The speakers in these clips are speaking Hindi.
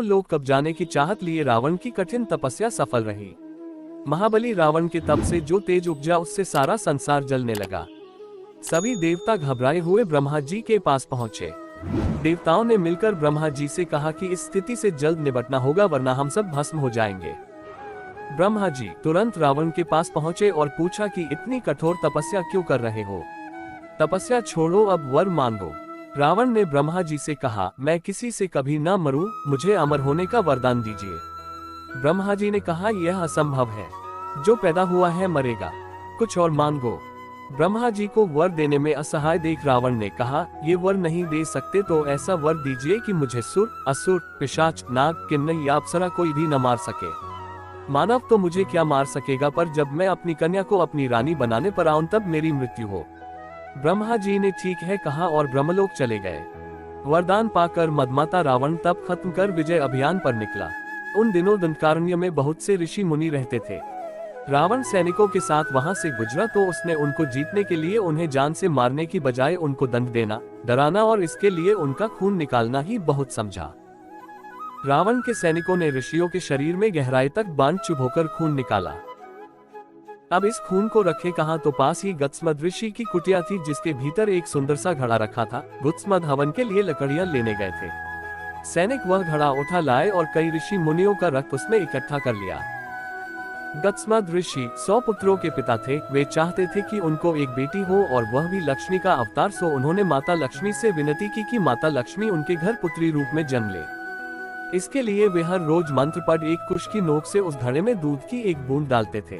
करोड़ों लोग कब्जाने की चाहत लिए रावण की कठिन तपस्या सफल रही। महाबली रावण के तप से जो तेज उपजा उससे सारा संसार जलने लगा। सभी देवता घबराए हुए ब्रह्मा जी के पास पहुंचे। देवताओं ने मिलकर ब्रह्मा जी से कहा कि इस स्थिति से जल्द निपटना होगा वरना हम सब भस्म हो जाएंगे। ब्रह्मा जी तुरंत रावण के पास पहुंचे और पूछा कि इतनी कठोर तपस्या क्यों कर रहे हो? तपस्या छोड़ो, अब वर मांगो। रावण ने ब्रह्मा जी से कहा, मैं किसी से कभी न मरूं, मुझे अमर होने का वरदान दीजिए। ब्रह्मा जी ने कहा, यह असंभव है, जो पैदा हुआ है मरेगा, कुछ और मांगो। ब्रह्मा जी को वर देने में असहाय देख रावण ने कहा, ये वर नहीं दे सकते तो ऐसा वर दीजिए कि मुझे सुर, असुर, पिशाच, नाग, किन्नर या अप्सरा कोई भी न मार सके। मानव तो मुझे क्या मार सकेगा, पर जब मैं अपनी कन्या को अपनी रानी बनाने पर आऊं तब मेरी मृत्यु हो। ब्रह्मा जी ने ठीक है कहा और ब्रह्मलोक चले गए। वरदान पाकर मदमाता रावण तप खत्म कर विजय अभियान पर निकला। उन दिनों दंडकारण्य में बहुत से ऋषि मुनि रहते थे। रावण सैनिकों के साथ वहां से गुजरा तो उसने उनको जीतने के लिए उन्हें जान से मारने की बजाय उनको दंड देना, डराना और इसके लिए उनका खून निकालना ही बहुत समझा। रावण के सैनिकों ने ऋषियों के शरीर में गहराई तक बाण चुभोकर खून निकाला। अब इस खून को रखे कहां, तो पास ही गुत्समद ऋषि की कुटिया थी जिसके भीतर एक सुंदर सा घड़ा रखा था। गुत्समद हवन के लिए लकड़ियां लेने गए थे। सैनिक वह घड़ा उठा लाए और कई ऋषि मुनियों का रक्त उसमें इकट्ठा कर लिया। गुत्समद ऋषि 100 पुत्रों के पिता थे। वे चाहते थे कि उनको एक बेटी हो और वह भी लक्ष्मी का अवतार, सो उन्होंने माता लक्ष्मी से विनती की कि माता लक्ष्मी उनके घर पुत्री रूप में जन्म ले। इसके लिए वे हर रोज मंत्र पढ़ एक कुश की नोक से उस घड़े में दूध की एक बूंद डालते थे।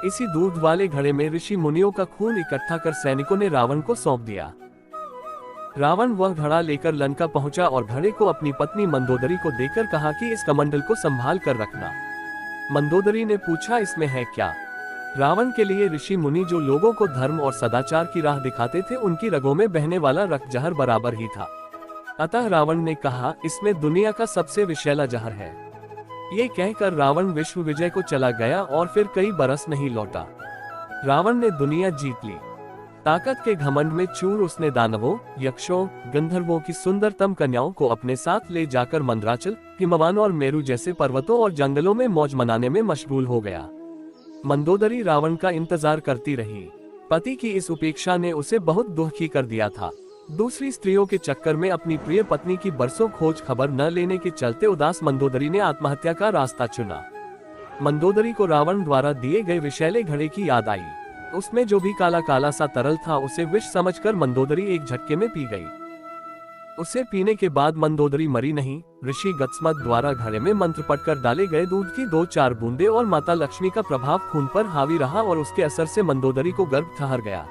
इसी दूध वाले घड़े में ऋषि मुनियों का खून इकट्ठा कर सैनिकों ने रावण को सौंप दिया। रावण वह घड़ा लेकर लंका पहुंचा और घड़े को अपनी पत्नी मंदोदरी को देकर कहा कि इस कमंडल को संभाल कर रखना। मंदोदरी ने पूछा, इसमें है क्या? रावण के लिए ऋषि मुनि जो लोगों को धर्म और सदाचार की राह दिखाते थे, उनकी रगों में बहने वाला रक्त जहर बराबर ही था। अतः रावण ने कहा, इसमें दुनिया का सबसे विषैला जहर है। ये कहकर रावण विश्व विजय को चला गया और फिर कई बरस नहीं लौटा। रावण ने दुनिया जीत ली। ताकत के घमंड में चूर उसने दानवों, यक्षों, गंधर्वों की सुंदरतम कन्याओं को अपने साथ ले जाकर मंदराचल, हिमवान और मेरू जैसे पर्वतों और जंगलों में मौज मनाने में मशगूल हो गया। मंदोदरी रावण का इंतजार करती रही। पति की इस उपेक्षा ने उसे बहुत दुखी कर दिया था। दूसरी स्त्रियों के चक्कर में अपनी प्रिय पत्नी की बरसों खोज खबर न लेने के चलते उदास मंदोदरी ने आत्महत्या का रास्ता चुना। मंदोदरी को रावण द्वारा दिए गए विषैले घड़े की याद आई। उसमें जो भी काला काला सा तरल था उसे विष समझकर मंदोदरी एक झटके में पी गई। उसे पीने के बाद मंदोदरी मरी नहीं। ऋषि गुत्समद द्वारा घड़े में मंत्र पढ़कर डाले गए दूध की 2-4 बूंदे और माता लक्ष्मी का प्रभाव खून पर हावी रहा और उसके असर से मंदोदरी को गर्भ ठहर गया।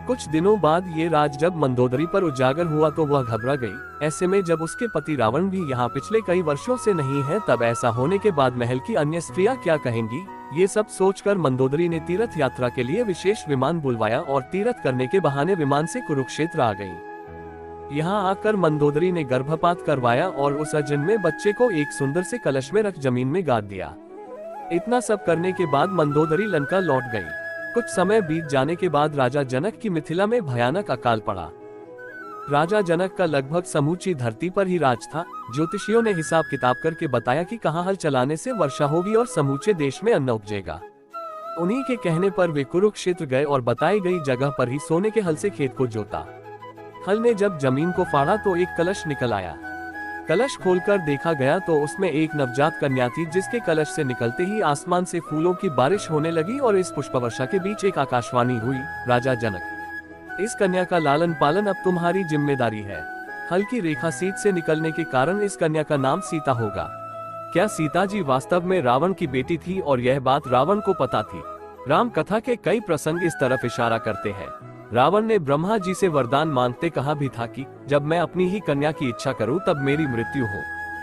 कुछ दिनों बाद ये राज जब मंदोदरी पर उजागर हुआ तो वह घबरा गई। ऐसे में जब उसके पति रावण भी यहाँ पिछले कई वर्षों से नहीं है, तब ऐसा होने के बाद महल की अन्य स्त्रियां क्या कहेंगी? ये सब सोचकर मंदोदरी ने तीर्थ यात्रा के लिए विशेष विमान बुलवाया और तीर्थ करने के बहाने विमान से कुरुक्षेत्र आ गई। यहाँ आकर मंदोदरी ने गर्भपात करवाया और उस अजन्मे बच्चे को एक सुंदर से कलश में रख जमीन में गाड़ दिया। इतना सब करने के बाद मंदोदरी लंका लौट गई। कुछ समय बीत जाने के बाद राजा जनक की मिथिला में भयानक अकाल पड़ा। राजा जनक का लगभग समूची धरती पर ही राज था। ज्योतिषियों ने हिसाब किताब करके बताया कि कहाँ हल चलाने से वर्षा होगी और समूचे देश में अन्न उपजेगा। उन्हीं के कहने पर वे कुरुक्षेत्र गए और बताई गई जगह पर ही सोने के हल से खेत को जोता। हल ने जब जमीन को फाड़ा तो एक कलश निकल आया। कलश खोलकर देखा गया तो उसमें एक नवजात कन्या थी, जिसके कलश से निकलते ही आसमान से फूलों की बारिश होने लगी और इस पुष्पवर्षा के बीच एक आकाशवाणी हुई, राजा जनक, इस कन्या का लालन पालन अब तुम्हारी जिम्मेदारी है। हल की रेखा सीत से निकलने के कारण इस कन्या का नाम सीता होगा। क्या सीता जी वास्तव में रावण की बेटी थी और यह बात रावण को पता थी? राम कथा के कई प्रसंग इस तरफ इशारा करते हैं। रावण ने ब्रह्मा जी से वरदान मांगते कहा भी था कि जब मैं अपनी ही कन्या की इच्छा करूं तब मेरी मृत्यु हो।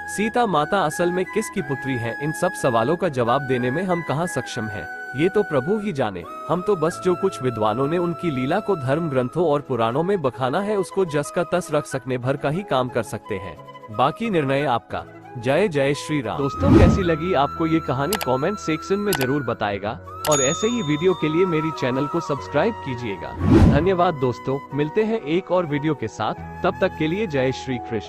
सीता माता असल में किसकी पुत्री है, इन सब सवालों का जवाब देने में हम कहां सक्षम हैं? ये तो प्रभु ही जाने। हम तो बस जो कुछ विद्वानों ने उनकी लीला को धर्म ग्रंथों और पुराणों में बखाना है उसको जस का तस रख सकने भर का ही काम कर सकते हैं। बाकी निर्णय आपका। जय जय श्री राम। दोस्तों, कैसी लगी आपको ये कहानी कमेंट सेक्शन में जरूर बताएगा और ऐसे ही वीडियो के लिए मेरी चैनल को सब्सक्राइब कीजिएगा। धन्यवाद दोस्तों, मिलते हैं एक और वीडियो के साथ। तब तक के लिए जय श्री कृष्ण।